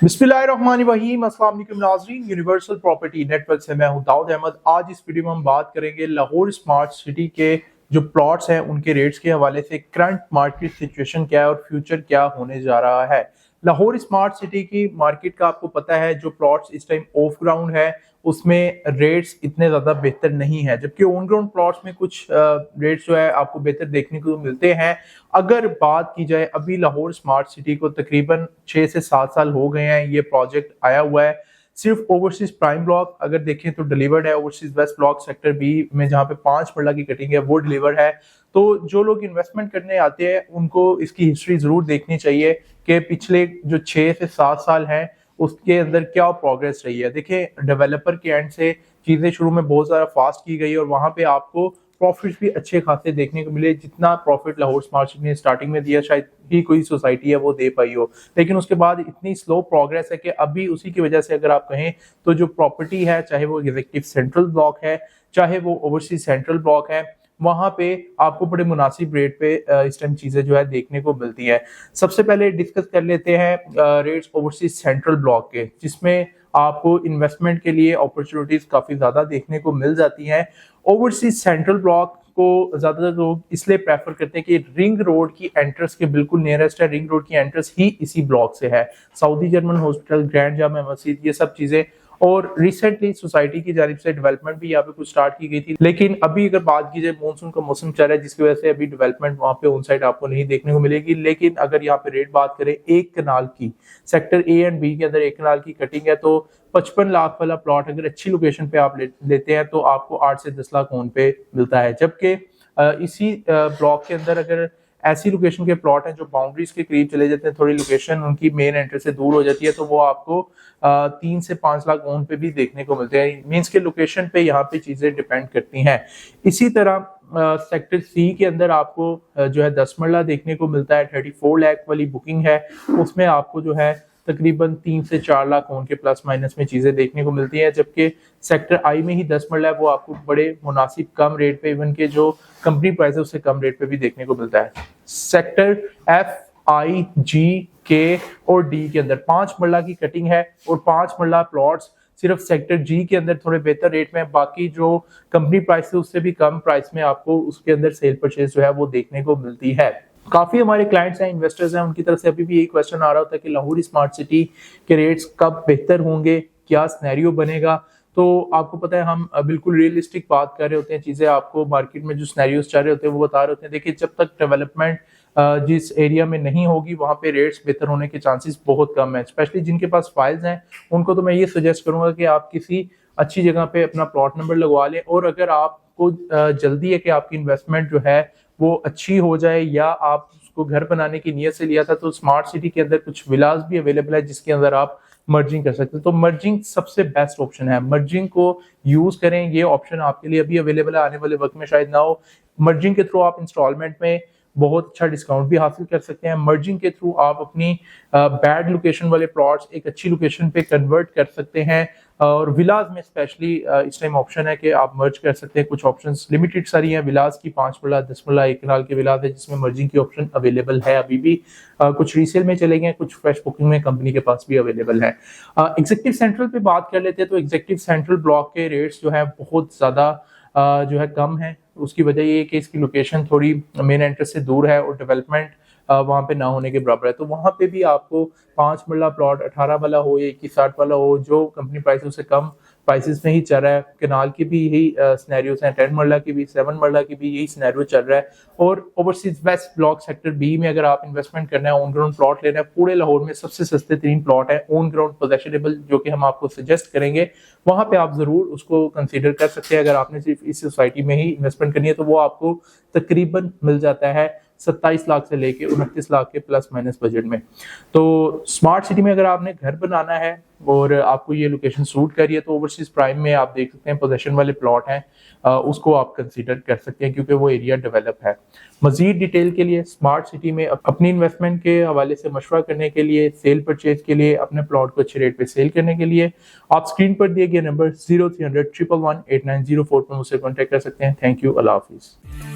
बिस्मिल्लाहिर्रहमानिर्रहीम। अस्सलाम वालेकुम नाज़रीन, यूनिवर्सल प्रॉपर्टी नेटवर्क से मैं हूं दाऊद अहमद। आज इस वीडियो में हम बात करेंगे लाहौर स्मार्ट सिटी के जो प्लॉट्स हैं उनके रेट्स के हवाले से करंट मार्केट सिचुएशन क्या है और फ्यूचर क्या होने जा रहा है। लाहौर स्मार्ट सिटी की मार्केट का आपको पता है, जो प्लॉट्स इस टाइम ऑफ ग्राउंड है उसमें रेट्स इतने ज़्यादा बेहतर नहीं है, जबकि ऑन ग्राउंड प्लॉट्स में कुछ रेट्स जो है आपको बेहतर देखने को मिलते हैं। अगर बात की जाए, अभी लाहौर स्मार्ट सिटी को तकरीबन 6 से 7 साल हो गए हैं ये प्रोजेक्ट आया हुआ है। सिर्फ ओवरसीज प्राइम ब्लॉक अगर देखें तो डिलीवर्ड है। Overseas west block sector B में जहाँ पे 5 मरला की कटिंग है वो डिलीवर्ड है। तो जो लोग इन्वेस्टमेंट करने आते हैं उनको इसकी हिस्ट्री जरूर देखनी चाहिए कि पिछले जो 6 से 7 साल हैं उसके अंदर क्या प्रोग्रेस रही है। देखिए, डेवलपर के एंड से चीजें शुरू में बहुत ज्यादा फास्ट की गई और वहां पे आपको प्रॉफिट भी अच्छे खासे देखने को मिले। जितना प्रॉफिट लाहौर स्मार्ट सिटी ने स्टार्टिंग में दिया शायद ही कोई सोसाइटी है वो दे पाई हो, लेकिन उसके बाद इतनी स्लो प्रोग्रेस है कि अभी उसी की वजह से अगर आप कहें तो जो प्रॉपर्टी है, चाहे वो एग्जीक्यूटिव सेंट्रल ब्लॉक है चाहे वो ओवरसीज सेंट्रल ब्लॉक है, वहां पे आपको बड़े मुनासिब रेट पे इस टाइम चीजें जो है देखने को मिलती है। सबसे पहले डिस्कस कर लेते हैं रेट्स ओवरसीज सेंट्रल ब्लॉक के, जिसमें आपको इन्वेस्टमेंट के लिए अपॉर्चुनिटीज काफी ज्यादा देखने को मिल जाती हैं। ओवरसीज सेंट्रल ब्लॉक को ज्यादातर लोग इसलिए प्रेफर करते हैं कि रिंग रोड की एंट्रेंस के बिल्कुल नियरेस्ट है। रिंग रोड की एंट्रेंस ही इसी ब्लॉक से है। Saudi German hospital, grand Jama Masjid, ये सब चीजें, और रिसेंटली सोसाइटी की जानिब से डेवलपमेंट भी यहाँ पे कुछ स्टार्ट की गई थी। लेकिन अभी अगर बात की जाए, मानसून का मौसम चल रहा है जिसकी वजह से अभी डेवलपमेंट वहाँ पे ऑन साइड आपको नहीं देखने को मिलेगी। लेकिन अगर यहाँ पे रेट बात करें एक कनाल की, सेक्टर ए एंड बी के अंदर एक कनाल की कटिंग है तो 55 लाख वाला प्लॉट अगर अच्छी लोकेशन पे आप लेते हैं तो आपको 8 से 10 लाख ओन पे मिलता है। जबकि इसी ब्लॉक के अंदर अगर ऐसी लोकेशन के प्लॉट हैं जो बाउंड्रीज के करीब चले जाते हैं, थोड़ी लोकेशन उनकी मेन एंट्रेंस से दूर हो जाती है, तो वो आपको 3 से 5 लाख ओन पे भी देखने को मिलते हैं। मींस के लोकेशन पे यहाँ पे चीजें डिपेंड करती हैं। इसी तरह सेक्टर सी के अंदर आपको जो है 10 मरला देखने को मिलता है। 34 लाख वाली बुकिंग है, उसमें आपको जो है तकरीबन 3 से 4 लाख ओन के प्लस माइनस में चीजें देखने को मिलती हैं। जबकि सेक्टर आई में ही 10 मरला है, वो आपको बड़े मुनासिब कम रेट पे, इवन के जो कंपनी प्राइस है उससे कम रेट पे भी देखने को मिलता है। सेक्टर एफ, आई, जी, के और डी के अंदर 5 मरला की कटिंग है और 5 मरला प्लॉट्स सिर्फ सेक्टर जी के अंदर थोड़े बेहतर रेट में, बाकी जो कंपनी प्राइस है उससे भी कम प्राइस में आपको उसके अंदर सेल परचेज जो है वो देखने को मिलती है। काफी हमारे क्लाइंट्स हैं, इन्वेस्टर्स हैं, उनकी तरफ से अभी भी यही क्वेश्चन आ रहा होता है कि लाहौर स्मार्ट सिटी के रेट्स कब बेहतर होंगे, क्या सिनेरियो बनेगा। तो आपको पता है हम बिल्कुल रियलिस्टिक बात कर रहे होते हैं, चीजें आपको मार्केट में जो सिनेरियोज चल रहे होते हैं वो बता रहे होते हैं। देखिए, जब तक डेवलपमेंट जिस एरिया में नहीं होगी वहां पे रेट्स बेहतर होने के चांसेस बहुत कम है। स्पेशली जिनके पास फाइल्स हैं उनको तो मैं ये सजेस्ट करूंगा कि आप किसी अच्छी जगह पे अपना प्लॉट नंबर लगवा लें, और अगर आपको जल्दी है कि आपकी इन्वेस्टमेंट जो है वो अच्छी हो जाए या आप उसको घर बनाने की नीयत से लिया था, तो स्मार्ट सिटी के अंदर कुछ विलास भी अवेलेबल है जिसके अंदर आप मर्जिंग कर सकते हैं। तो मर्जिंग सबसे बेस्ट ऑप्शन है, मर्जिंग को यूज करें। ये ऑप्शन आपके लिए अभी अवेलेबल है, आने वाले वक्त में शायद ना हो। मर्जिंग के थ्रू आप इंस्टॉलमेंट में बहुत अच्छा डिस्काउंट भी हासिल कर सकते हैं। मर्जिंग के थ्रू आप अपनी बैड लोकेशन वाले प्लॉट्स एक अच्छी लोकेशन पे कन्वर्ट कर सकते हैं, और विलास में स्पेशली इस टाइम ऑप्शन है कि आप मर्ज कर सकते हैं। कुछ ऑप्शंस लिमिटेड सारी हैं विलास की, 5 मरला 10 मरला एक कनाल के विलास है जिसमें मर्जिंग की ऑप्शन अवेलेबल है अभी भी। कुछ रीसेल में चले गए, कुछ फ्रेश बुकिंग में कंपनी के पास भी अवेलेबल है। एग्जीक्यूटिव सेंट्रल पे बात कर लेते हैं तो एग्जीक्यूटिव सेंट्रल ब्लॉक के रेट्स जो है बहुत ज्यादा जो है कम है। उसकी वजह ये है कि इसकी लोकेशन थोड़ी मेन एंट्रेंस से दूर है और डेवलपमेंट वहां पे ना होने के बराबर है। तो वहां पे भी आपको 5 मरला प्लॉट 18 वाला हो या 21-60 वाला हो, जो कंपनी प्राइस उससे कम प्राइसेस में ही चल रहा है। कनाल की भी यही सिनेरियोस हैं, 10 मरला की भी, 7 मरला की भी यही सिनेरियो चल रहा है। और overseas west block sector B में अगर आप इन्वेस्टमेंट करना है, ऑन ग्राउंड प्लॉट लेना है, पूरे लाहौर में सबसे सस्ते 3 प्लॉट है ऑन ग्राउंड पोजेशनेबल जो कि हम आपको सजेस्ट करेंगे। वहां पे आप जरूर उसको कंसीडर कर सकते हैं। अगर आपने सिर्फ इस सोसाइटी में ही इन्वेस्टमेंट करनी है तो वो आपको तकरीबन मिल जाता है 27 लाख से लेके 29 लाख के प्लस माइनस बजट में। तो स्मार्ट सिटी में अगर आपने घर बनाना है और आपको ये लोकेशन सूट कर रही है तो ओवरसीज प्राइम में आप देख सकते हैं पोजीशन वाले प्लॉट हैं, उसको आप कंसीडर कर सकते हैं क्योंकि वो एरिया डेवलप है। मजीद डिटेल के लिए स्मार्ट सिटी में अपनी इन्वेस्टमेंट के हवाले से मशवरा करने के लिए, सेल परचेज के लिए, अपने प्लॉट को अच्छे रेट पे सेल करने के लिए आप स्क्रीन पर दिए गए नंबर 0300 111 8904 पर मुझसे कॉन्टेक्ट कर सकते हैं। Thank you, Allah Hafiz.